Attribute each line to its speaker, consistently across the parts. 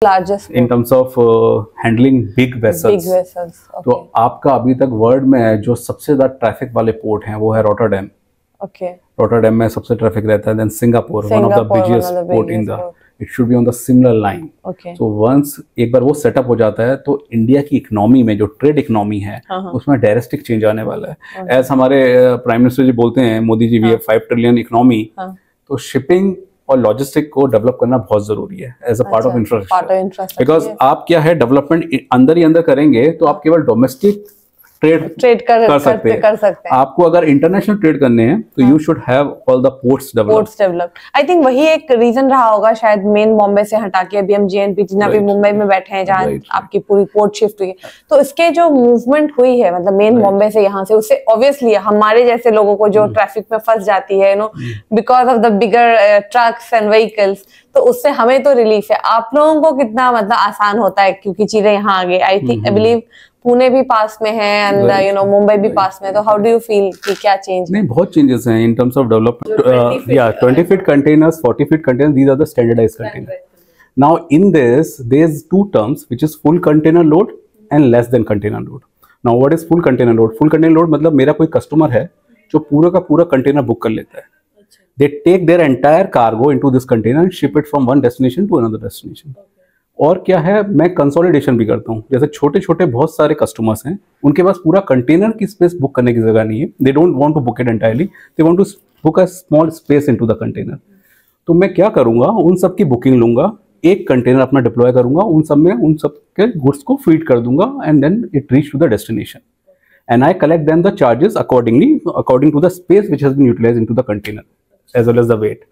Speaker 1: Largest
Speaker 2: in terms of handling big vessels. तो आपका अभी तक वर्ल्ड में जो सबसे ज्यादा ट्रैफिक वाले पोर्ट हैं वो है रोटरडैम। रोटरडैम में सबसे ट्रैफिक रहता है। Then Singapore, one of the biggest port in the, it should be on the similar line. So once एक बार वो सेटअप हो जाता है तो इंडिया की इकोनॉमी में जो ट्रेड इकोनॉमी है उसमें डायरेक्टिक चेंज आने वाला है। एज हमारे प्राइम मिनिस्टर जी बोलते हैं, Modi ji, we have 5 trillion economy. तो शिपिंग और लॉजिस्टिक को डेवलप करना बहुत जरूरी है as a part of infrastructure. Because आप क्या है, डेवलपमेंट अंदर ही अंदर करेंगे तो आप केवल डोमेस्टिक ट्रेड कर सकते हैं। आपको अगर इंटरनेशनल ट्रेड करने हैं तो you should have all the ports developed.
Speaker 1: I think वही एक रीजन रहा होगा शायद, मेन बॉम्बे से हटा के अभी हम जेएनपीटी ना भी मुंबई में बैठे हैं जहाँ आपकी पूरी पोर्ट शिफ्ट हुई है। तो इसके जो मूवमेंट हुई है मतलब मेन बॉम्बे से यहाँ से, उससे ऑब्वियसली हमारे जैसे लोगों को जो ट्रैफिक में फंस जाती है because of the bigger trucks and vehicles, तो उससे हमें तो रिलीफ है। आप लोगों को कितना मतलब आसान होता है क्योंकि चीजें यहाँ आ गई। I think I believe Pune भी पास में है एंड मुंबई भी पास में, तो हाउ डू यू फील कि क्या चेंज?
Speaker 2: नहीं, बहुत चेंजेस हैं इन टर्म्स ऑफ डेवलपमेंट। या 20 feet containers, 40 feet containers, these are the standardized containers. Now in this there is two terms which is full container load and less than container load. Now what is full container load? Full container load मतलब मेरा कोई customer है जो पूरा का पूरा container book कर लेता है। They take their entire cargo into this container and ship it from one destination to another destination. और क्या है, मैं कंसोलिडेशन भी करता हूँ। जैसे छोटे छोटे बहुत सारे कस्टमर्स हैं, उनके पास पूरा कंटेनर की स्पेस बुक करने की जगह नहीं है। They don't want to book it entirely, they want to book a small space into the container. तो मैं क्या करूँगा, उन सब की बुकिंग लूंगा, एक कंटेनर अपना डिप्लॉय करूंगा, उन सब में उन सब के गुड्स को फीड कर दूंगा and then it reach to the destination and I collect then the charges accordingly according to the space which has been utilised into the container as well as the weight.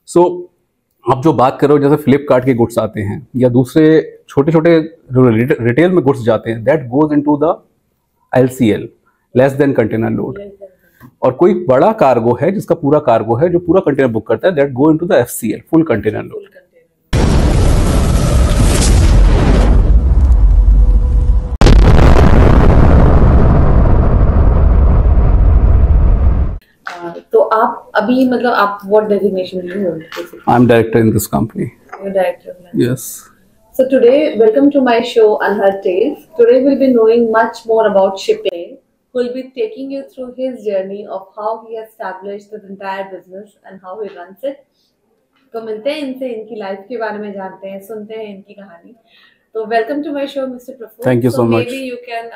Speaker 2: So आप जो बात करो, जैसे फ्लिपकार्ट के goods आते हैं या दूसरे छोटे छोटे रिटेल में गुड्स जाते हैं, that goes into the LCL, less than container load. और कोई बड़ा कार्गो है जिसका पूरा कार्गो है जो पूरा कंटेनर बुक करता है, that go into the FCL, full container load.
Speaker 1: तो आप अभी मतलब आप what designation do you hold?
Speaker 2: I'm director in this company.
Speaker 1: You're director.
Speaker 2: Yes.
Speaker 1: So today, welcome to my show Unheard Tales. Today we'll be knowing much more about shipping. We'll be taking you through his journey of how he has established this entire business and how he runs it. तो मिलते हैं इनसे, इनकी life के बारे में जानते हैं, सुनते हैं इनकी कहानी। तो welcome to my show, Mr. Praful.
Speaker 2: Thank you so much.
Speaker 1: Maybe you can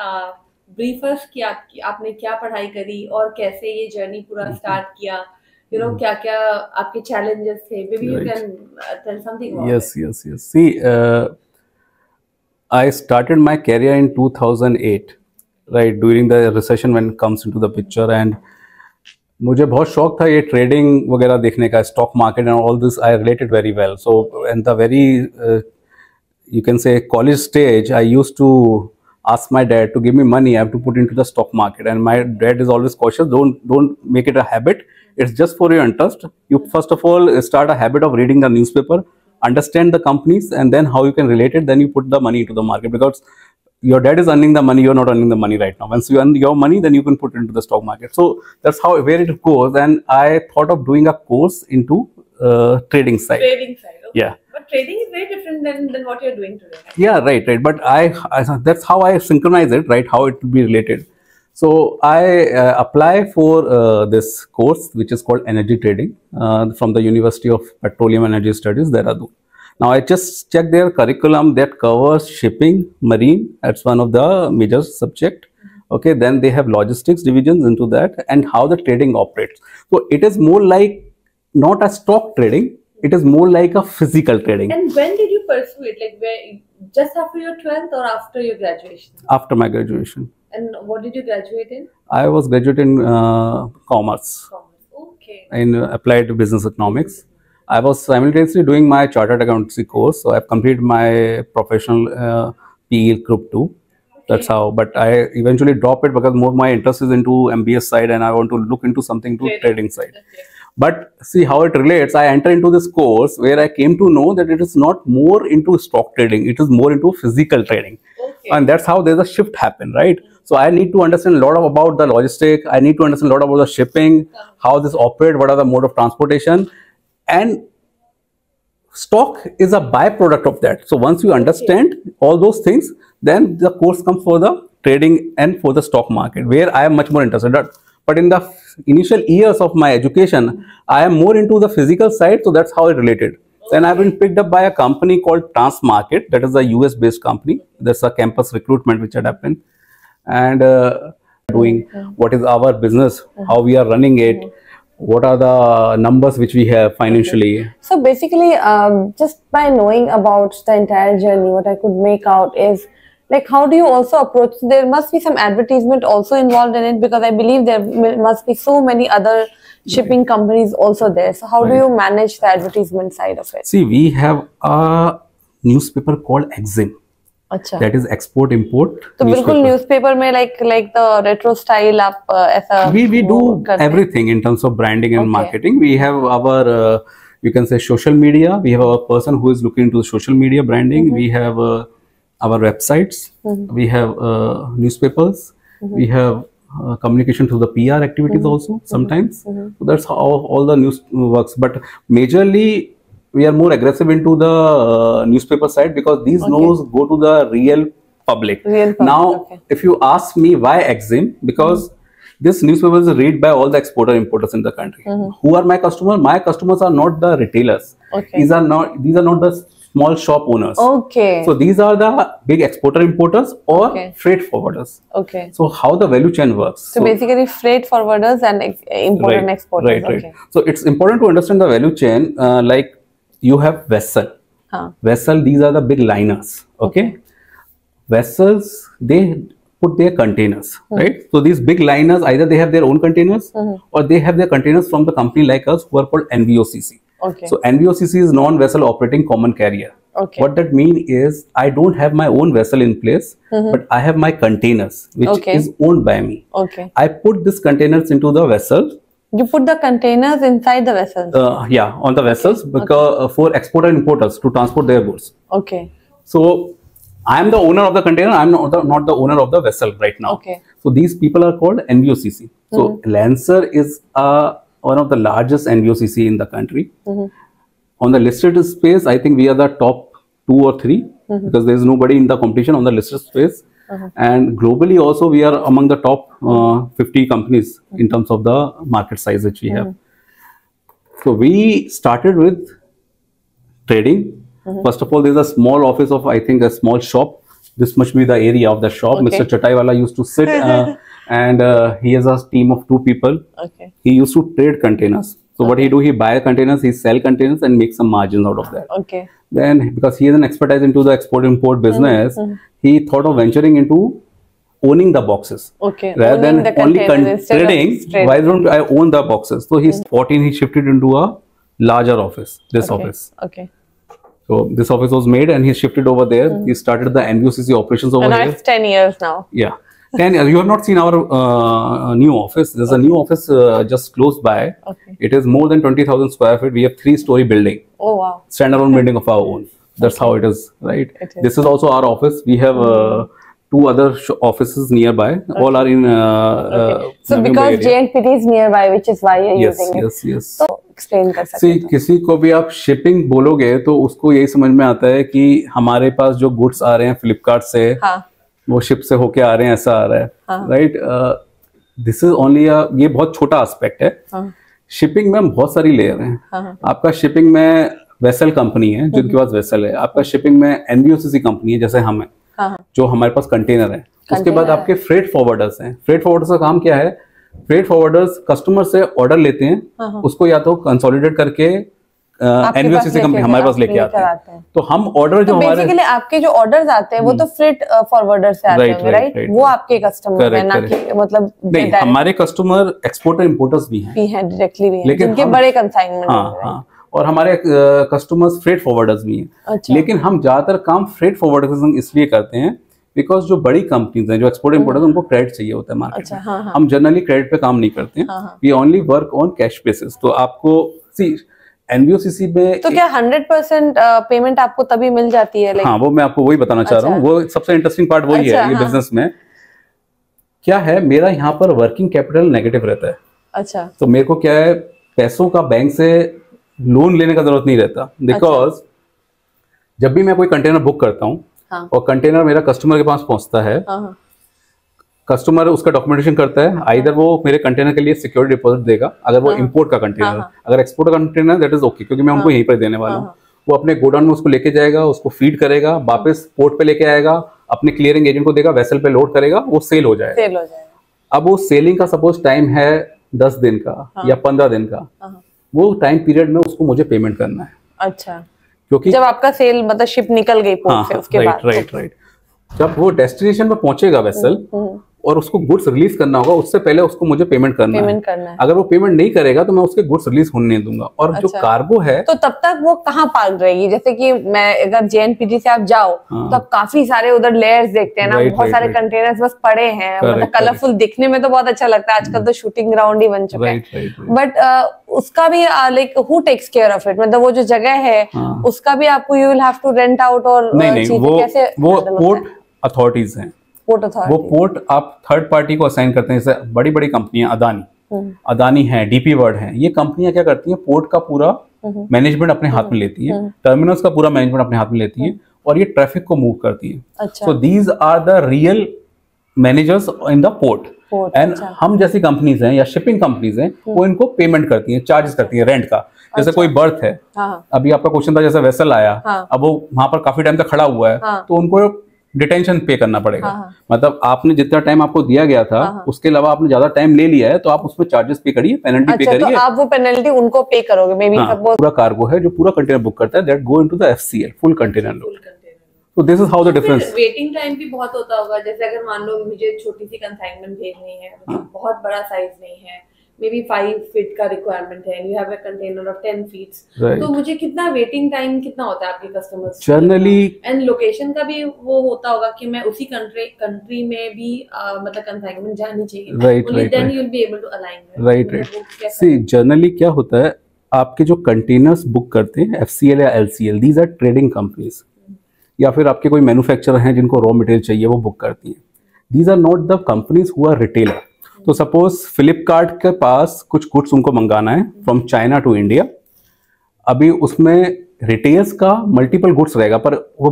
Speaker 1: brief us कि आपने क्या पढ़ाई करी और कैसे ये जर्नी पूरा स्टार्ट किया, क्या क्या आपके चैलेंजेस थे? Maybe you can tell something about
Speaker 2: it. Yes. See, I started my career in 2008, right, during the recession when it comes into the picture, and मुझे बहुत शौक था ये ट्रेडिंग वगैरह देखने का, stock market and all this I related very well. So in the very you can say college stage, I used to ask my dad to give me money. I have to put into the stock market, and my dad is always cautious. Don't make it a habit. It's just for your interest. You first of all start a habit of reading the newspaper, understand the companies, and then how you can relate it. Then you put the money into the market, because your dad is earning the money. You're not earning the money right now. Once you earn your money, then you can put it into the stock market. So that's how where it goes. And I thought of doing a course into trading side.
Speaker 1: Trading side. Okay.
Speaker 2: Yeah.
Speaker 1: But trading is very different than what you're doing today.
Speaker 2: Yeah, right. But I that's how I synchronize it, right? How it will be related. So I apply for this course, which is called Energy Trading from the University of Petroleum Energy Studies, Dehradun. Now I just checked their curriculum that covers shipping, marine. That's one of the major subject. Okay, then they have logistics divisions into that, and how the trading operates. So it is more like not a stock trading. It is more like a physical trading.
Speaker 1: And when did you pursue it? Like just after your 12th or after your graduation?
Speaker 2: After my graduation.
Speaker 1: And what did you graduate in?
Speaker 2: I was graduate in commerce.
Speaker 1: Okay.
Speaker 2: In applied business economics. I was simultaneously doing my chartered accountancy course. So I've completed my professional PE Group 2. Okay. That's how. But I eventually dropped it because more my interest is into MBS side, and I want to look into something to trading side. Okay. But see how it relates. I enter into this course where I came to know that it is not more into stock trading. It is more into physical trading. Okay. And that's how there's a shift happen, right? So I need to understand a lot about the logistic. I need to understand a lot about the shipping, how this operate, what are the mode of transportation. And stock is a byproduct of that. So once you understand all those things, then the course comes for the trading and for the stock market, where I am much more interested. But in the initial years of my education, I am more into the physical side, so that's how it related. Then I've been picked up by a company called Transmarket, that is a US based company. There's a campus recruitment which had happened, and doing what is our business, how we are running it, what are the numbers which we have financially.
Speaker 1: So basically, just by knowing about the entire journey, what I could make out is, like, how do you also approach? There must be some advertisement also involved in it, because I believe there must be so many other shipping companies also there. So how do you manage the advertisement side of it?
Speaker 2: See, we have a newspaper called Exim.
Speaker 1: अच्छा.
Speaker 2: That is export import.
Speaker 1: तो बिल्कुल newspaper में like the retro style आप ऐसा
Speaker 2: we do everything in terms of branding and marketing. We have our you can say social media. We have our person who is looking into the social media branding. We have our websites. We have newspapers. We have communication through the PR activities also sometimes. So that's how all the news works. But majorly, we are more aggressive into the newspaper side, because these news go to the real public. Now, if you ask me why Exim, because this newspaper is read by all the exporter importers in the country. Who are my customers? My customers are not the retailers. These are not the small shop owners. So these are the big exporter importers or freight forwarders. So how the value chain works.
Speaker 1: So basically freight forwarders and importer and exporters.
Speaker 2: Right. So it's important to understand the value chain. Like you have vessel. Vessel, these are the big liners. Vessels, they put their containers, right? So these big liners, either they have their own containers or they have their containers from the company like us who are called NVOCC. So NVOCC is non-vessel operating common carrier. What that means is, I don't have my own vessel in place, but I have my containers, which is owned by me. I put these containers into the vessel.
Speaker 1: You put the containers inside the vessels?
Speaker 2: Yeah, on the vessels, because for exporter and importers to transport their goods. So I am the owner of the container. I am not the owner of the vessel right now. So these people are called NVOCC. So Lancer is one of the largest NVOCC in the country. On the listed space, I think we are the top 2 or 3, because there is nobody in the competition on the listed space. And globally also, we are among the top 50 companies in terms of the market size which we have. So we started with trading. First of all, there is a small office of, I think, a small shop. This must be the area of the shop. Mr. Chataiwala used to sit and he has a team of 2 people. He used to trade containers. So what he do, he buy containers, he sell containers and make some margins out of that. Then, because he has an expertise into the export-import business, he thought of venturing into owning the boxes. Rather than only trading, why don't I own the boxes? So he's 14, he shifted into a larger office, this office. So this office was made and he shifted over there. He started the NVOCC operations over here.
Speaker 1: And it's 10 years now.
Speaker 2: Yeah. 10 years. You have not seen our new office. There's a new office just close by. It is more than 20,000 square feet. We have 3-story building.
Speaker 1: Oh, wow.
Speaker 2: Standalone building of our own. That's how it is, right? This is also our office. We have 2 other offices nearby. All are in
Speaker 1: So because JNPT is nearby, which is why you're using it.
Speaker 2: Yes.
Speaker 1: So explain कर सकते
Speaker 2: हैं। किसी को भी आप shipping बोलोगे तो उसको यही समझ में आता है कि हमारे पास जो गुड्स आ रहे हैं फ्लिपकार्ट से, वो शिप से होके आ रहे हैं, ऐसा आ रहा है, राइट? दिस इज ओनली ये बहुत छोटा एस्पेक्ट है। शिपिंग में बहुत सारी लेयर हैं। आपका शिपिंग में वेसल कंपनी है जिनके पास वेसल है, आपका शिपिंग में एनवीओसीसी कंपनी है जैसे हम है, जो हमारे पास कंटेनर है। उसके बाद आपके फ्रेट फॉरवर्डर्स हैं। फ्रेट फॉरवर्डर्स का काम क्या है? फ्रेट फॉरवर्डर्स कस्टमर से ऑर्डर लेते हैं, उसको या तो कंसोलिडेट करके एनवीओसीसी कंपनी हमारे पास लेके आते हैं। तो हम ऑर्डर जो हमारे
Speaker 1: बेसिकली आपके जो ऑर्डर्स आते हैं वो तो फ्रेट फॉरवर्डर से आते हैं, राइट? वो आपके कस्टमर हैं, ना कि मतलब
Speaker 2: नहीं, हमारे कस्टमर एक्सपोर्टर इंपोर्टर्स भी हैं
Speaker 1: डायरेक्टली भी हैं, जिनके बड़े कंसाइनमेंट हैं।
Speaker 2: और हमारे कस्टमर्स फ्रेट फॉरवर्डर्स भी हैं। लेकिन हम ज्यादातर काम फ्रेट फॉरवर्डर के संग इसलिए करते हैं बिकॉज जो बड़ी कंपनीज हैं, जो एक्सपोर्ट इंपोर्टर्स, उनको क्रेडिट चाहिए होता है मार्केट में। हम जनरली क्रेडिट पे काम नहीं करते हैं। We only work on cash basis. तो आपको सी एनवीओसीसी में
Speaker 1: तो क्या 100% पेमेंट आपको तभी मिल जाती है?
Speaker 2: हाँ, वो मैं आपको वही बताना चाह रहा हूँ। वो सबसे इंटरेस्टिंग पार्ट वही है ये बिजनेस में। क्या है, मेरा यहाँ पर वर्किंग कैपिटल नेगेटिव रहता है।
Speaker 1: अच्छा।
Speaker 2: तो मेरे को क्या है, पैसों का बैंक से लोन लेने का जरूरत नहीं रहता, बिकॉज जब भी मैं कोई कंटेनर बुक करता हूँ और कंटेनर मेरा कस्टमर के पास पहुंचता है, कस्टमर उसका डॉक्यूमेंटेशन करता है, आइदर वो मेरे कंटेनर के लिए सिक्योरिटी डिपॉजिट देगा अगर वो इंपोर्ट का कंटेनर, अगर एक्सपोर्ट का कंटेनर दैट इज ओके, क्योंकि मैं उनको यहीं पर देने वाला हूँ। वो अपने गोडाउन में उसको लेके जाएगा, उसको फीड करेगा, वापस पोर्ट पे लेके आएगा, अपने क्लियरिंग एजेंट को देगा, वेसल पे लोड करेगा, वो सेल हो जाएगा। अब वो सेलिंग का सपोज टाइम है 10 दिन का या 15 दिन का, वो टाइम पीरियड में उसको मुझे पेमेंट करना है।
Speaker 1: अच्छा,
Speaker 2: क्योंकि
Speaker 1: जब आपका सेल मतलब शिप निकल गई पोर्ट से, उसके बाद
Speaker 2: राइट जब वो डेस्टिनेशन पर पहुंचेगा वेसल और उसको गुड्स रिलीज करना होगा, उससे पहले उसको मुझे पेमेंट करना है। अगर वो पेमेंट नहीं करेगा तो मैं उसके गुड्स रिलीज होने नहीं दूंगा। और जो कार्गो है तो
Speaker 1: तब तक वो कहाँ पार्क रहेगी? जैसे कि मैं अगर जेएनपीटी से आप जाओ तो आप काफी सारे उधर लेयर्स देखते हैं ना, बहुत सारे कंटेनर्स बस पड़े हैं, मतलब कलरफुल दिखने में तो बहुत अच्छा लगता है, आजकल तो शूटिंग ग्राउंड ही बन चुका है, बट उसका भी like who takes care of it? मतलब वो जो जगह है उसका भी आपको you will have to rent out, और कैसे?
Speaker 2: वो पोर्ट अथॉरिटीज हैं, वो पोर्ट आप थर्ड पार्टी को असाइन करते हैं। जैसे बड़ी बड़ी कंपनियां अदानी है, डीपी वर्ल्ड है, ये कंपनियां क्या करती हैं, पोर्ट का पूरा मैनेजमेंट अपने हाथ में लेती है, टर्मिनल्स का पूरा मैनेजमेंट अपने हाथ में लेती है और ये ट्रैफिक को मूव करती है। So these are the real managers in the port. And हम जैसी कंपनीज हैं या शिपिंग कंपनीज हैं, वो इनको पेमेंट करती हैं, चार्जेस करती हैं रेंट का। जैसे कोई बर्थ है, अभी आपका क्वेश्चन था जैसे वेसल आया, अब वो वहां पर काफी टाइम तक खड़ा हुआ है, तो उनको डिटेंशन पे करना पड़ेगा। मतलब आपने जितना टाइम आपको दिया गया था उसके अलावा आपने ज्यादा टाइम ले लिया है, तो आप उसमें चार्जेस पे करिए, पेनल्टी पे करिए।
Speaker 1: तो आप वो पेनल्टी उनको पे करोगे मे बी।
Speaker 2: पूरा कार्गो है जो पूरा कंटेनर बुक करता है, that go into the FCL, full container load. तो this is how the difference.
Speaker 1: Waiting time भी बहुत होता होगा, जैसे अगर मान लो मुझे छोटी सी कंसाइनमेंट भेजनी है, बहुत बड़ा साइज नहीं है, मे बी 5 फीट का रिक्वायरमेंट है, you have a container of 10 feets, तो मुझे कितना वेटिंग टाइम कितना होता है आपके कस्टमर्स
Speaker 2: जनरली?
Speaker 1: एंड लोकेशन का भी वो होता होगा कि मैं उसी कंट्री में भी मतलब कंसाइनमेंट जानी चाहिए,
Speaker 2: right,
Speaker 1: then you will be able to align.
Speaker 2: Right. See generally क्या होता है, आपके जो कंटेनर्स बुक करते हैं एफसीएल या LCL, these are trading companies, या फिर आपके कोई मैन्युफैक्चरर हैं जिनको रॉ मटेरियल चाहिए वो बुक करती हैं। These are not the companies who are retailer. तो सपोज फ्लिपकार्ट के पास कुछ गुड्स उनको मंगाना है फ्रॉम चाइना टू इंडिया, अभी उसमें रिटेल्स का मल्टीपल गुड्स रहेगा, पर वो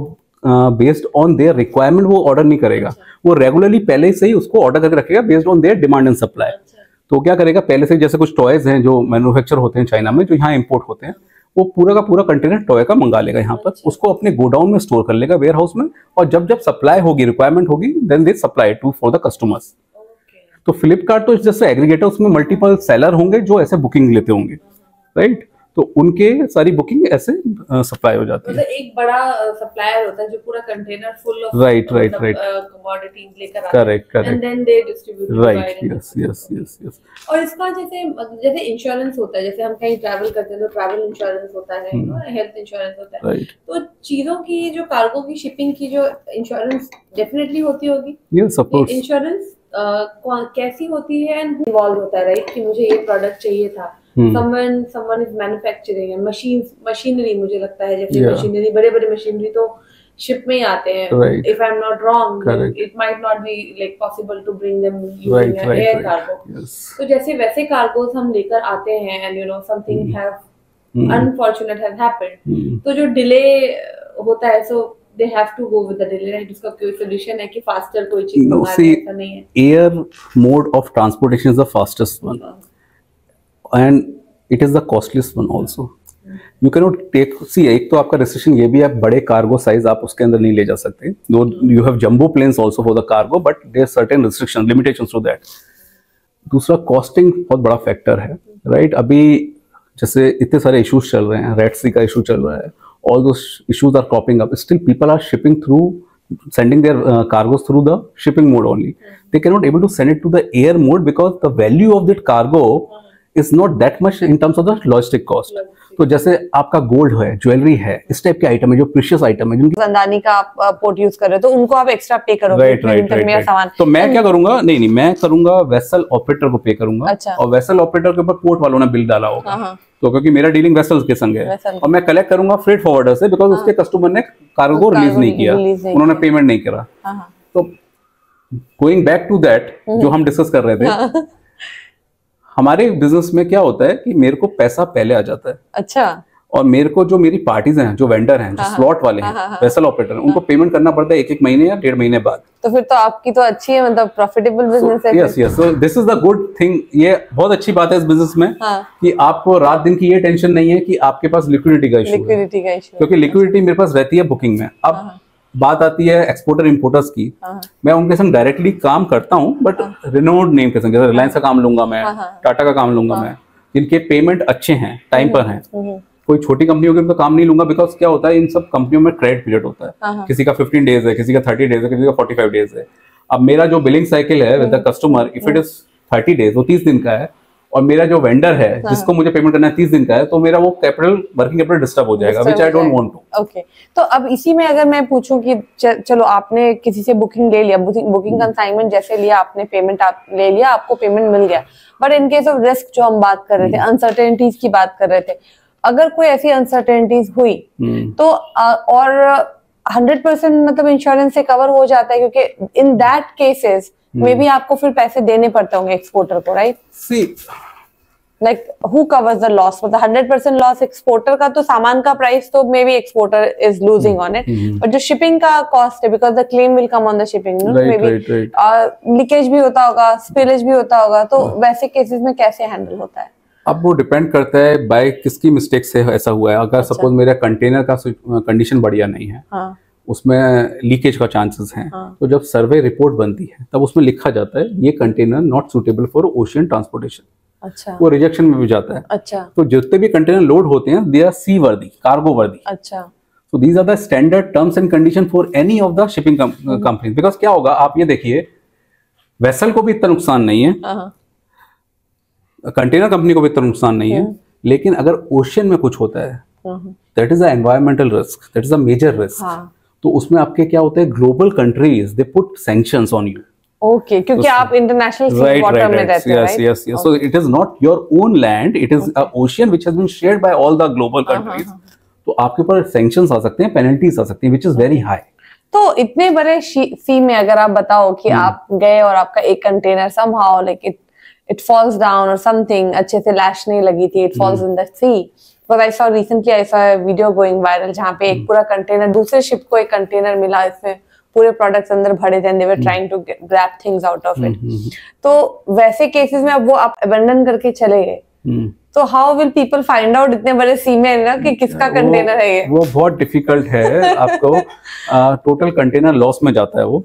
Speaker 2: बेस्ड ऑन देयर रिक्वायरमेंट वो ऑर्डर नहीं करेगा, वो रेगुलरली पहले से ही उसको ऑर्डर करके रखेगा based on their demand and supply. तो क्या करेगा, पहले से जैसे कुछ टॉयज हैं जो मैन्युफैक्चर होते हैं चाइना में, जो यहाँ इंपोर्ट होते हैं, वो पूरा का पूरा कंटेनर टॉय का मंगा लेगा यहाँ पर, उसको अपने गोडाउन में स्टोर कर लेगा वेयर हाउस में, और जब जब सप्लाई होगी, रिक्वायरमेंट होगी, then they supply to for the customers. तो फ्लिपकार्ट तो जैसे एग्रीगेटर, उसमें मल्टीपल सेलर होंगे जो ऐसे बुकिंग लेते होंगे, राइट? तो उनके सारी बुकिंग ऐसे सप्लाई हो जाती है।
Speaker 1: मतलब एक बड़ा सप्लायर होता है जो पूरा container full of
Speaker 2: right
Speaker 1: commodities लेकर आता है,
Speaker 2: correct
Speaker 1: and then they distribute,
Speaker 2: right, yes.
Speaker 1: और इसका जैसे इंश्योरेंस होता है, जैसे हम कहीं ट्रैवल करते हैं तो ट्रैवल इंश्योरेंस होता है, हेल्थ इंश्योरेंस होता है, तो चीजों की जो कार्गो की शिपिंग की जो इंश्योरेंस डेफिनेटली होती होगी।
Speaker 2: Yes, of course.
Speaker 1: इंश्योरेंस कैसी होती है एंड इन्वॉल्व होता है, राइट? कि मुझे ये प्रोडक्ट चाहिए था, someone is manufacturing and machinery, मुझे लगता है जैसे मशीनरी, बड़े मशीनरी तो शिप में ही आते हैं, if I'm not wrong, it might not be like possible to bring them using air cargo. तो जैसे वैसे कार्गोस हम लेकर आते हैं and you know something have unfortunate has happened, तो जो डिले होता है, so they have to go with the delay, right? उसका कोई solution है कि faster कोई चीज मंगा ले, ऐसा नहीं है।
Speaker 2: Air mode of transportation is the fastest one, and it is the costliest one also. You cannot take, see, एक तो आपका restriction ये भी है, बड़े कार्गो साइज आप उसके अंदर नहीं ले जा सकते, though you have jumbo planes also for the cargo, but there are certain restrictions, limitations to that. दूसरा कॉस्टिंग बहुत बड़ा फैक्टर है, राइट? अभी जैसे इतने सारे इश्यूज चल रहे हैं, रेड सी का इशू चल रहा है, all those issues are cropping up, still people are shipping through, sending their cargos through the shipping mode only. They cannot able to send it to the air mode because the value of that cargo is not that much in terms of the logistic cost. तो जैसे आपका gold है, jewellery है, इस type के item है जो precious item है, जिनकी अदानी
Speaker 1: का आप पोर्ट यूज कर रहे हो, तो उनको आप एक्स्ट्रा पे करोगे,
Speaker 2: राइट। तो मैं क्या करूंगा, नहीं मैं करूंगा वेसल ऑपरेटर को पे करूंगा, और वेसल ऑपरेटर के ऊपर पोर्ट वालों ने बिल डाला होगा, तो क्योंकि मेरा डीलिंग वेसल्स के संग है, और मैं कलेक्ट करूंगा फ्रेट फॉरवर्डर से, बिकॉज उसके कस्टमर ने कार्गो को रिलीज नहीं किया, उन्होंने पेमेंट नहीं करा। तो गोइंग बैक टू दैट जो हम डिस्कस कर रहे थे, हमारे बिजनेस में क्या होता है कि मेरे को पैसा पहले आ जाता है।
Speaker 1: अच्छा।
Speaker 2: और मेरे को जो मेरी पार्टीज हैं, जो वेंडर हैं, जो स्लॉट वाले हैं, वेसल ऑपरेटर हैं, उनको पेमेंट करना पड़ता है 1-1 महीने या 1.5 महीने बाद।
Speaker 1: तो फिर तो आपकी तो अच्छी है, मतलब प्रॉफिटेबल बिजनेस है।
Speaker 2: Yes yes, so this is the good thing. ये बहुत अच्छी बात है इस बिजनेस में कि आपको रात दिन की ये टेंशन नहीं है कि आपके पास लिक्विडिटी का इशू है, क्योंकि लिक्विडिटी मेरे पास रहती है बुकिंग में। अब बात आती है एक्सपोर्टर इंपोर्टर्स की, मैं उनके संग डायरेक्टली काम करता हूँ, बट रिनोड नेम के संग, जैसे रिलायंस का काम लूंगा मैं, टाटा का काम लूंगा मैं, जिनके पेमेंट अच्छे हैं, टाइम पर हैं। कोई छोटी कंपनी होगी उनका काम नहीं लूंगा, बिकॉज क्या होता है इन सब कंपनियों में क्रेडिट पीरियड होता है। किसी का 15 डेज है, किसी का 30 डेज है, किसी का 45 डेज है। अब मेरा जो बिलिंग साइकिल है with the customer, if it is 30 days, वो 30 दिन का है, और मेरा जो वेंडर है जिसको मुझे पेमेंट करना है 30 दिन का है, तो मेरा वो वर्किंग कैपिटल डिस्टर्ब हो जाएगा, which I don't want to.
Speaker 1: Okay, तो अब इसी में अगर मैं पूछूं कि चलो आपने किसी से बुकिंग ले लिया, बुकिंग कंसाइनमेंट जैसे लिया आपने, पेमेंट आप ले लिया, आपको पेमेंट मिल गया, but in case of risk जो हम बात कर रहे थे, अनसर्टेनिटीज की बात कर रहे थे, अगर कोई ऐसी अनसर्टेनिटीज हुई तो और 100% मतलब इंश्योरेंस से कवर हो जाता है, क्योंकि इन दैट केसेस में भी आपको फिर पैसे देने पड़ते होंगे एक्सपोर्टर को, right?
Speaker 2: See
Speaker 1: like who covers the loss? मतलब 100% लॉस एक्सपोर्टर का, तो सामान का प्राइस तो may be exporter is losing on it, but जो शिपिंग का कॉस्ट है, because the claim will come on the shipping, may be leakage भी होता होगा, स्पिलेज भी होता होगा, तो वैसे केसेस में कैसे हैंडल होता है?
Speaker 2: अब वो डिपेंड करता है बाय किसकी मिस्टेक से ऐसा हुआ है। अगर सपोज मेरा कंटेनर का कंडीशन बढ़िया नहीं है, उसमें लीकेज का चांसेस हैं, तो जब सर्वे रिपोर्ट बनती है तब उसमें लिखा जाता है ये container not suitable for ocean transportation.
Speaker 1: अच्छा।
Speaker 2: वो रिजेक्शन में भी जाता है।
Speaker 1: अच्छा।
Speaker 2: तो जितने भी कंटेनर लोड होते हैं दे आर सी वर्दी, कार्गो वर्दी।
Speaker 1: अच्छा।
Speaker 2: तो these are the standard terms and condition for any of the shipping company. Because क्या होगा, आप ये देखिए, वेसल को भी इतना नुकसान नहीं है, कंटेनर कंपनी को भी इतना नुकसान नहीं है, लेकिन अगर ओशियन में कुछ होता है, that is a environmental risk, that is a major risk. तो उसमें आपके क्या होता है, global countries they put sanctions on you.
Speaker 1: Okay, क्योंकि आप इंटरनेशनल सी वाटर में रहते हैं, right?
Speaker 2: Yes yes, so it is not your own land, it is a ocean which has been shared by all the global countries. तो आपके ऊपर sanctions आ सकते हैं, पेनल्टीज आ सकती हैं, व्हिच इज वेरी हाई।
Speaker 1: तो इतने बड़े सी में अगर आप बताओ कि आप गए और आपका एक container somehow like it falls down or something, अच्छे से लैश नहीं लगी थी, it falls in the sea, because I saw recently a video going viral जहाँ पे एक पूरा कंटेनर, दूसरे शिप को एक कंटेनर मिला, इसमें पूरे प्रोडक्ट्स अंदर भरे थे, they were trying to grab things out of it। तो वैसे केसेस में अब वो आप अबंडन करके चले गए, तो how will people find out इतने बड़े सी में ना कि किसका कंटेनर है ये? वो
Speaker 2: बहुत डिफिकल्ट है। आपको टोटल कंटेनर लॉस में जाता है वो।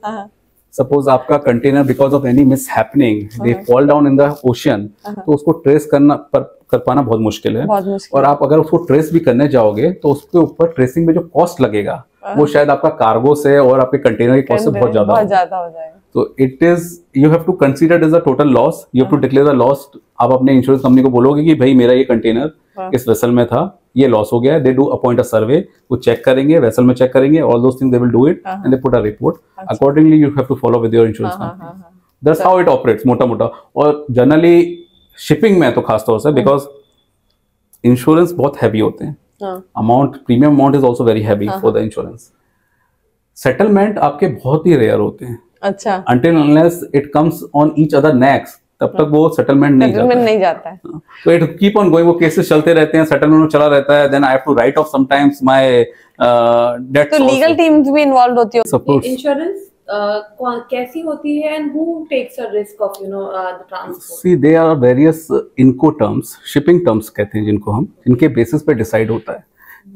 Speaker 2: सपोज आपका container because of any miss happening they fall down in the ocean, तो उसको ट्रेस कर पाना बहुत मुश्किल है। और आप अगर उसको ट्रेस भी करने जाओगे तो उसके ऊपर ट्रेसिंग में जो कॉस्ट लगेगा वो शायद आपका कार्गो से और आपके कंटेनर की कॉस्ट से बहुत ज्यादा हो जाएगा। तो it is, you have to consider is a total loss, you have to declare the loss. आप अपने इंश्योरेंस कंपनी को बोलोगे कि भाई मेरा ये कंटेनर इस वेसल में था, ये लॉस हो गया, दे डू अपॉइंट अ सर्वे, वो चेक करेंगे, वेसल में चेक करेंगे, all those things they will do it and they put a report accordingly. You have to follow with your insurance company, that's how it operates मोटा मोटा। और generally shipping में तो खास तौर से, बिकॉज इंश्योरेंस बहुत हैवी होते हैं, amount, premium amount is also very heavy for the insurance. Settlement आपके बहुत ही रेयर होते हैं।
Speaker 1: अच्छा।
Speaker 2: until unless it comes on each other necks, तब तक वो सेटलमेंट नहीं जाता है। तो इट कीप ऑन गोइंग, वो केसेस चलते रहते हैं, सेटलमेंट चला रहता है, then I have to write off sometimes my debts.
Speaker 1: तो लीगल टीम्स भी इन्वॉल्व होती है।
Speaker 3: इंश्योरेंस कैसी होती है and who takes a risk of the transport?
Speaker 2: See, there are various इनको terms, shipping terms कहते हैं जिनको हम, इनके बेसिस पे डिसाइड होता है।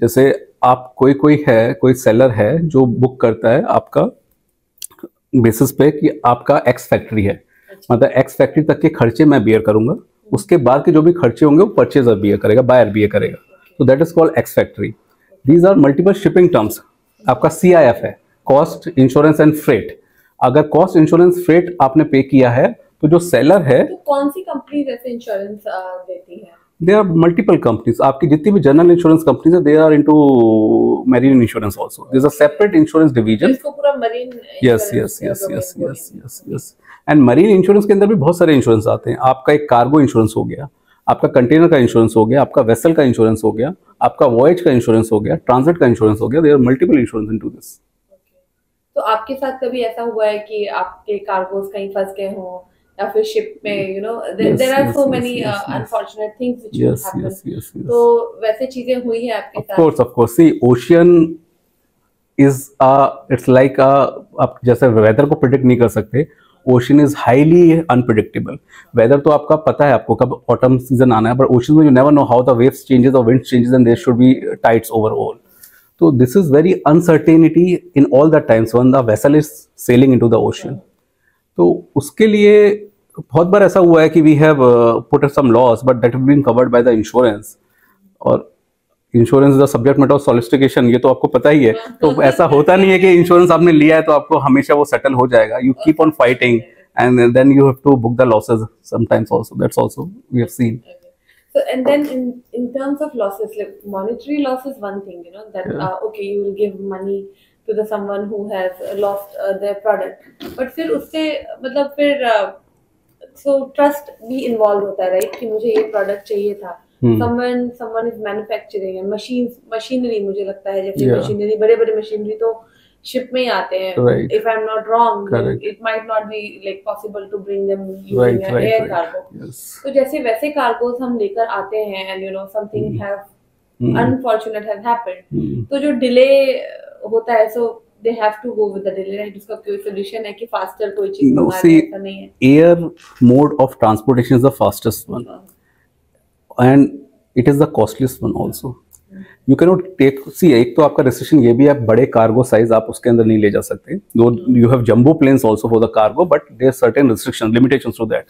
Speaker 2: जैसे आप कोई है, कोई सेलर है जो बुक करता है आपका बेसिस पे कि आपका एक्स फैक्ट्री है, मतलब एक्स फैक्ट्री तक के खर्चे मैं बियर करूंगा, उसके बाद के जो भी खर्चे होंगे वो परचेजर बियर करेगा, बायर बियर करेगा। तो that is called ex factory. These are multiple shipping terms. आपका CIF है, कॉस्ट इंश्योरेंस एंड फ्रेट। अगर कॉस्ट इंश्योरेंस फ्रेट आपने पे किया है तो जो सेलर है,
Speaker 3: तो कौन सी कंपनी जैसे इंश्योरेंस देती है?
Speaker 2: There are multiple companies. आपकी जितनी भी जनरल इंश्योरेंस कंपनीज है, they are into marine insurance also. There is a separate insurance division.
Speaker 3: इसको पूरा marine.
Speaker 2: Yes. And marine insurance के अंदर भी बहुत सारे इंश्योरेंस आते हैं। आपका एक कार्गो इंश्योरेंस हो गया, आपका कंटेनर का इंश्योरेंस हो गया, आपका वेसल का इंश्योरेंस हो गया, आपका वॉयज का इंश्योरेंस हो गया, ट्रांजिट का इंश्योरेंस हो गया। There are multiple insurance into this.
Speaker 3: तो आपके साथ कभी ऐसा हुआ है कि आपके कार्गोस कहीं फंस गए हो या फिर शिप में, you know, there are so many unfortunate things which will happen. तो वैसे चीजें हुई है आपके साथ?
Speaker 2: Of course. See, ocean is it's like आप जैसे वेदर को प्रिडिक्ट नहीं कर सकते, ocean is highly unpredictable. Weather तो आपका पता है आपको कब ऑटम सीजन आना है, बट ओशन में you never know how the waves changes और wind changes and there should be tides overall. तो this is very uncertainty in all the times when the vessel is sailing into the ocean. तो उसके लिए बहुत बार ऐसा हुआ है कि we have put some loss but that have been covered by the insurance. और insurance the subject matter of सॉलिसिफिकेशन, ये तो आपको पता ही है. तो ऐसा होता नहीं है कि इंश्योरेंस आपने लिया है तो आपको हमेशा वो सेटल हो जाएगा. You keep on fighting and then you have to book the losses sometimes also. That's also we have seen.
Speaker 3: So and then in terms of losses, like monetary loss is one thing, you know, that okay, you will give money to the someone who has lost their product, but फिर उससे मतलब फिर so trust भी involved होता है, right? कि मुझे ये product चाहिए था. Someone is manufacturing and machinery मुझे लगता है जैसे machinery, बड़े machinery तो ship में ही आते हैं.
Speaker 2: Right.
Speaker 3: If I'm not wrong, it might not be like possible to bring them using an air cargo.
Speaker 2: Yes.
Speaker 3: तो जैसे वैसे cargos हम लेकर आते हैं and you know something have unfortunate has happened. तो जो delay होता है, so they have to go with the delay, right? उसका कोई solution है कि faster कोई चीज मंगा ले, ऐसा नहीं है.
Speaker 2: Air mode of transportation is the fastest one. And it is the costliest one also. You cannot take, see, एक तो आपका restriction ये भी है, बड़े cargo size आप उसके अंदर नहीं ले जा सकते. Though you have jumbo planes also for the cargo, but there are certain restrictions, limitations to that.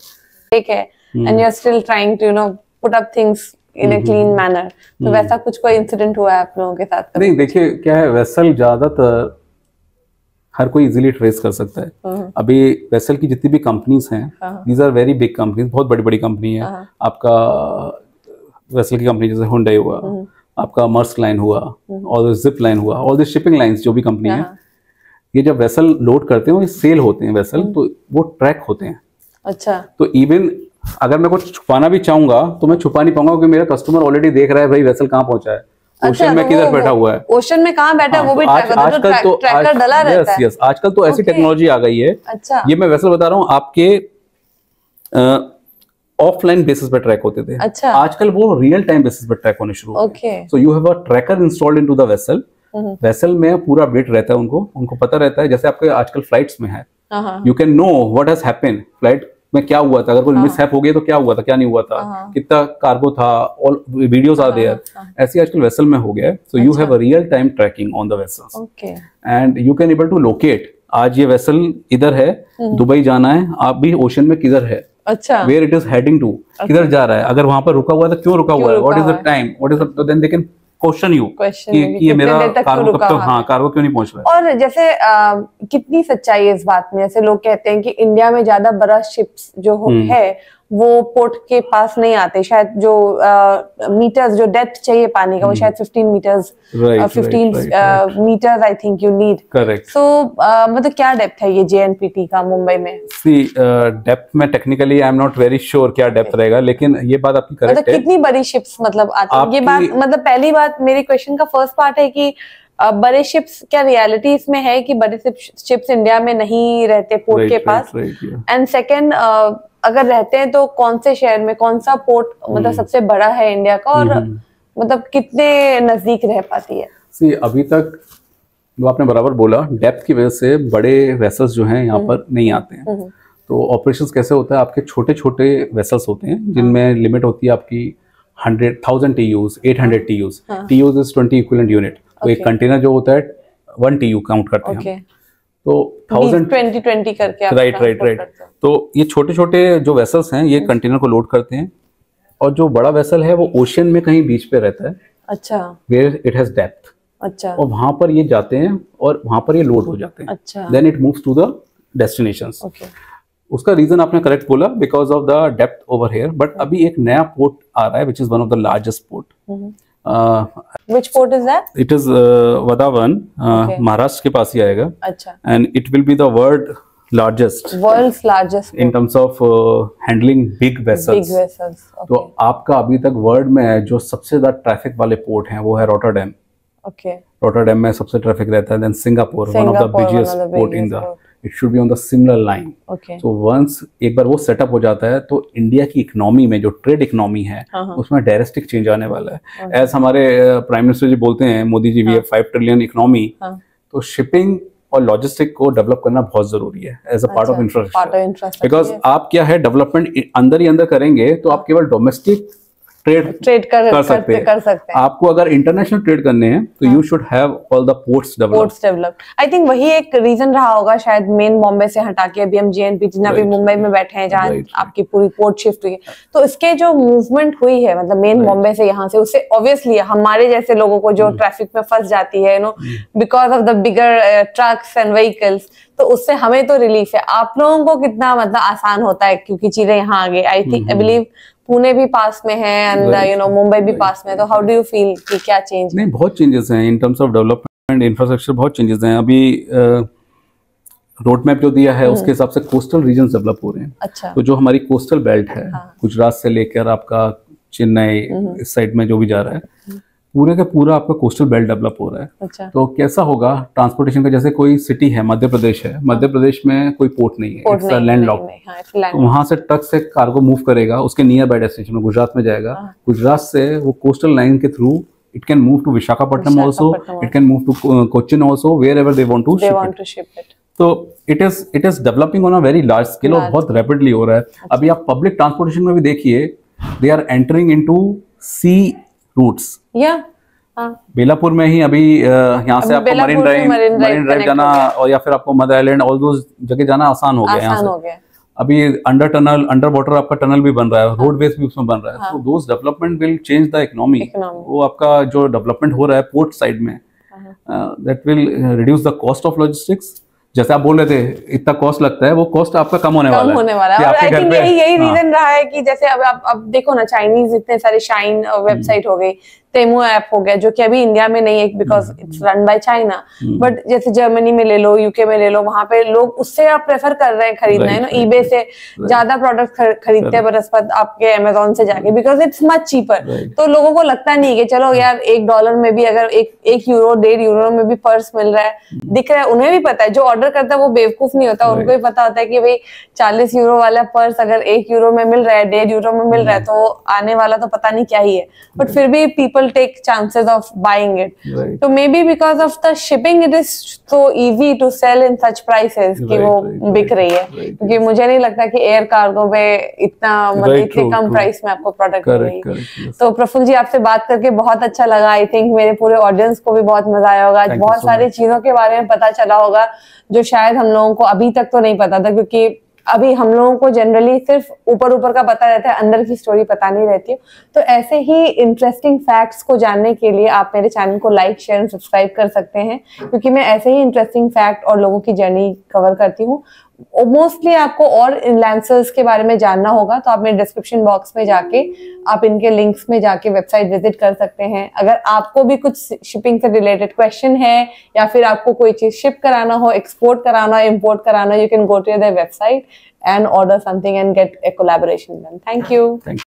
Speaker 1: ठीक है, and you're still trying to, you know, put up things in a clean manner. तो वैसा कुछ कोई incident हुआ है आप लोगों के साथ?
Speaker 2: नहीं, देखिए क्या है, वेसल ज्यादातर हर कोई इजीली ट्रेस कर सकता है. अभी वेसल की जितनी भी कंपनीज हैं, these are very big companies, बहुत बड़ी बड़ी कंपनी है. आपका वेसल की कंपनी जैसे हुंडई हुआ, आपका मर्स्क लाइन हुआ, और जिप लाइन हुआ, ऑल द शिपिंग लाइंस जो भी कंपनी है, ये जब वेसल लोड करते हैं, ये सेल होते हैं वेसल, तो वो ट्रैक होते हैं.
Speaker 1: अच्छा.
Speaker 2: तो इवन अगर मैं कुछ छुपाना भी चाहूंगा तो मैं छुपा नहीं पाऊंगा, क्योंकि मेरा कस्टमर ऑलरेडी देख रहा है भाई वेसल कहाँ पहुंचा है, ओशन में किधर बैठा हुआ है,
Speaker 1: ओशन में कहाँ बैठा है, वो भी आजकल तो ट्रैकर डला रहता है.
Speaker 2: आजकल तो ऐसी टेक्नोलॉजी आ गई है.
Speaker 1: अच्छा.
Speaker 2: ये मैं वेसल बता रहा हूँ, आपके ऑफलाइन बेसिस पे ट्रैक होते थे.
Speaker 1: अच्छा.
Speaker 2: आजकल वो रियल टाइम बेसिस पे ट्रैक होने शुरू हो गए. सो you have a tracker installed into the vessel. Vessel में पूरा अपडेट रहता है, उनको पता रहता है. जैसे आपके आजकल फ्लाइट्स में है, you can know what has happened, flight में क्या हुआ था, अगर कोई मिसहैप हो गया तो क्या हुआ था, क्या नहीं हुआ था, कितना कार्गो था, ऑल वीडियोस आर देयर. ऐसे आजकल वेसल में हो गया है. So you have a real time tracking on the vessels, and you can able to locate, आज ये वेसल इधर है, दुबई जाना है, आप भी ओशन में किधर है.
Speaker 1: अच्छा.
Speaker 2: Where it is heading to, किधर जा रहा है, अगर वहां पर रुका हुआ है तो क्यों रुका हुआ है, what is the time, what is the, तो then they can question you कि ये मेरा कार्गो कब तक, हाँ, कार्गो क्यों नहीं पहुंच रहा है.
Speaker 1: और जैसे कितनी सच्चाई है इस बात में, जैसे लोग कहते हैं कि इंडिया में ज्यादा बड़ा शिप्स जो है वो पोर्ट के पास नहीं आते, शायद जो मीटर्स जो डेप्थ चाहिए पानी का वो शायद 15 metres, 15 metres I think you need.
Speaker 2: Correct.
Speaker 1: So मतलब क्या डेप्थ है ये JNPT का मुंबई में?
Speaker 2: सी डेप्थ में technically I am not very sure क्या डेप्थ रहेगा, लेकिन ये बात आपकी करेक्ट है.
Speaker 1: कितनी बड़ी शिप्स मतलब आती है, ये बात मतलब पहली बात मेरी क्वेश्चन का फर्स्ट पार्ट है कि बड़े शिप्स, क्या रियलिटी इसमें है कि बड़े शिप्स इंडिया में नहीं रहते पोर्ट के पास? एंड सेकंड, अगर रहते हैं तो कौन से शहर में, कौन सा पोर्ट मतलब सबसे बड़ा है इंडिया का, और मतलब कितने नजदीक रह पाती है?
Speaker 2: सी अभी तक जो आपने बराबर बोला, डेप्थ की वजह से बड़े वेसल्स जो हैं यहाँ पर नहीं आते हैं. तो ऑपरेशंस कैसे होता है, आपके छोटे छोटे वेसल्स होते हैं जिनमें लिमिट होती है आपकी 100,000 TUs, 800 TUs. TUs is 20 equivalent unit. तो एक कंटेनर जो होता है 1 TU काउंट करते हैं. तो
Speaker 1: 1000 करके आप
Speaker 2: राइट. तो ये छोटे छोटे जो वेसल्स हैं ये कंटेनर को लोड करते हैं, और जो बड़ा वेसल है वो ओशन में कहीं बीच पे रहता है.
Speaker 1: अच्छा.
Speaker 2: Where it has depth.
Speaker 1: अच्छा.
Speaker 2: और वहां पर ये जाते हैं और वहां पर ये लोड हो जाते हैं.
Speaker 1: अच्छा.
Speaker 2: Then it moves to the destinations. उसका रीजन आपने करेक्ट बोला, because of the depth over here. But अभी एक नया पोर्ट आ रहा है which is one of the largest port.
Speaker 1: Which port is that?
Speaker 2: It is Vadhavan, Maharashtra के पास ही आएगा.
Speaker 1: अच्छा.
Speaker 2: And it will be the world's largest in terms of handling big vessels. Okay. तो आपका अभी तक वर्ल्ड में जो सबसे ज्यादा ट्रैफिक वाले पोर्ट हैं वो है रोटरडैम.
Speaker 1: Okay.
Speaker 2: रोटरडैम में सबसे ट्रैफिक रहता है. Then Singapore, one of the busiest port in the it should be on the similar line.
Speaker 1: Okay,
Speaker 2: तो वंस एक बार वो सेटअप हो जाता है तो इंडिया की इकोनॉमी में जो ट्रेड इकोनॉमी है उसमें ड्रास्टिक चेंज आने वाला है। एज हमारे प्राइम मिनिस्टर जी बोलते हैं, Modi ji, we have 5 trillion economy, तो शिपिंग और लॉजिस्टिक को डेवलप करना बहुत जरूरी है as a part of infrastructure. Because आप क्या है, डेवलपमेंट अंदर ही अंदर करेंगे तो आप केवल डोमेस्टिक ट्रेड कर सकते हैं। आपको अगर इंटरनेशनल ट्रेड करने हैं तो you should have all the ports developed.
Speaker 1: I think वही एक रीजन रहा होगा शायद, मेन बॉम्बे से हटा के अभी हम JNP जितना भी मुंबई में बैठे हैं, जहाँ आपकी पूरी पोर्ट शिफ्ट हुई है, तो इसके जो मूवमेंट हुई है मतलब मेन बॉम्बे से यहाँ से, उससे ऑब्वियसली हमारे जैसे लोगों को जो ट्रैफिक में फंस जाती है, because of the bigger trucks and vehicles, तो उससे हमें तो रिलीफ है। आप लोगों को कितना मतलब आसान होता है क्योंकि चीजें यहाँ आ गई। I think I believe Pune भी पास में है एंड मुंबई भी पास में, तो हाउ डू यू फील कि क्या चेंज?
Speaker 2: नहीं, बहुत चेंजेस हैं in terms of development, infrastructure, बहुत चेंजेस हैं। अभी रोड मैप जो दिया है उसके हिसाब से कोस्टल रीजन्स डेवलप हो रहे हैं।
Speaker 1: अच्छा,
Speaker 2: तो जो हमारी कोस्टल बेल्ट है, गुजरात से लेकर आपका चेन्नई इस साइड में जो भी जा रहा है, पूरे का पूरा आपका कोस्टल बेल्ट डेवलप हो रहा है।
Speaker 1: अच्छा,
Speaker 2: तो कैसा होगा ट्रांसपोर्टेशन का, जैसे कोई सिटी है, मध्य प्रदेश है, मध्य प्रदेश में कोई पोर्ट नहीं है, इट्स लैंड लॉक, तो वहां से ट्रक से कार्गो मूव करेगा, उसके नियर बाय डेस्टिनेशन में गुजरात में जाएगा, गुजरात से वो कोस्टल लाइन के through it can move to Visakhapatnam also, it can move to Cochin also, wherever they want to ship it. तो it is developing on a very large scale और बहुत rapidly हो रहा है। अभी आप पब्लिक ट्रांसपोर्टेशन में भी देखिए, they are entering into sea routes. Belapur में ही अभी यहाँ से आपको मरीन ड्राइव जाना और या फिर आपको मदर आइलैंड, ऑल दो जगह जाना आसान हो गया यहाँ से। अभी अंडर वाटर आपका टनल भी बन रहा है, रोडवेज भी उसमें बन रहा है। तो those development will change the economy. वो आपका जो डेवलपमेंट हो रहा है पोर्ट साइड में, that will reduce the cost of logistics. जैसे आप बोल रहे थे इतना कॉस्ट लगता है, वो कॉस्ट आपका कम होने वाला है।
Speaker 1: और आई थिंक यही रीजन रहा है कि जैसे अब देखो ना, चाइनीज इतने सारे शाइन वेबसाइट हो गई, तेमो ऐप हो गया, जो कि अभी इंडिया में नहीं है because it's run by China, but जैसे जर्मनी में ले लो, यूके में ले लो, वहां पे लोग उससे आप प्रेफर कर रहे हैं खरीदना, है ना, ईबे से ज्यादा प्रोडक्ट खरीदते हैं बनस्पत आपके अमेजोन से जाके, बिकॉज इट्स मच चीपर। तो लोगों को लगता नहीं कि चलो यार $1 में भी अगर एक यूरो €1.5 में भी पर्स मिल रहा है, दिख रहा है, उन्हें भी पता है, जो ऑर्डर करता है वो बेवकूफ नहीं होता, उनको भी पता होता है कि भाई €40 वाला पर्स अगर €1 में मिल रहा है, €1.5 में मिल रहा है, तो आने वाला तो पता नहीं क्या ही है, बट फिर भी people take chances of buying it. So maybe because of the shipping it is so easy to sell in such prices कि वो बिक रही है, क्योंकि मुझे नहीं लगता कि एयर कार्गो में इतना मतलब इतने कम प्राइस में आपको प्रोडक्ट मिल रही है। तो प्रफुल्ल जी, आपसे बात करके बहुत अच्छा लगा। आई थिंक मेरे पूरे ऑडियंस को भी बहुत मजा आया होगा, बहुत सारी चीजों के बारे में पता चला होगा जो शायद हम लोगों को अभी तक तो नहीं पता था, क्योंकि अभी हम लोगों को जनरली सिर्फ ऊपर का पता रहता है, अंदर की स्टोरी पता नहीं रहती है। तो ऐसे ही इंटरेस्टिंग फैक्ट्स को जानने के लिए आप मेरे चैनल को लाइक, शेयर एंड सब्सक्राइब कर सकते हैं, क्योंकि मैं ऐसे ही इंटरेस्टिंग फैक्ट और लोगों की जर्नी कवर करती हूँ। मोस्टली आपको और इनलैंसर्स के बारे में जानना होगा तो आप मेरे डिस्क्रिप्शन बॉक्स में जाके आप इनके लिंक्स में जाके वेबसाइट विजिट कर सकते हैं। अगर आपको भी कुछ शिपिंग से रिलेटेड क्वेश्चन है या फिर आपको कोई चीज शिप कराना हो, एक्सपोर्ट कराना हो, इंपोर्ट कराना हो, you can go to their website and order something and get a collaboration done. Thank you.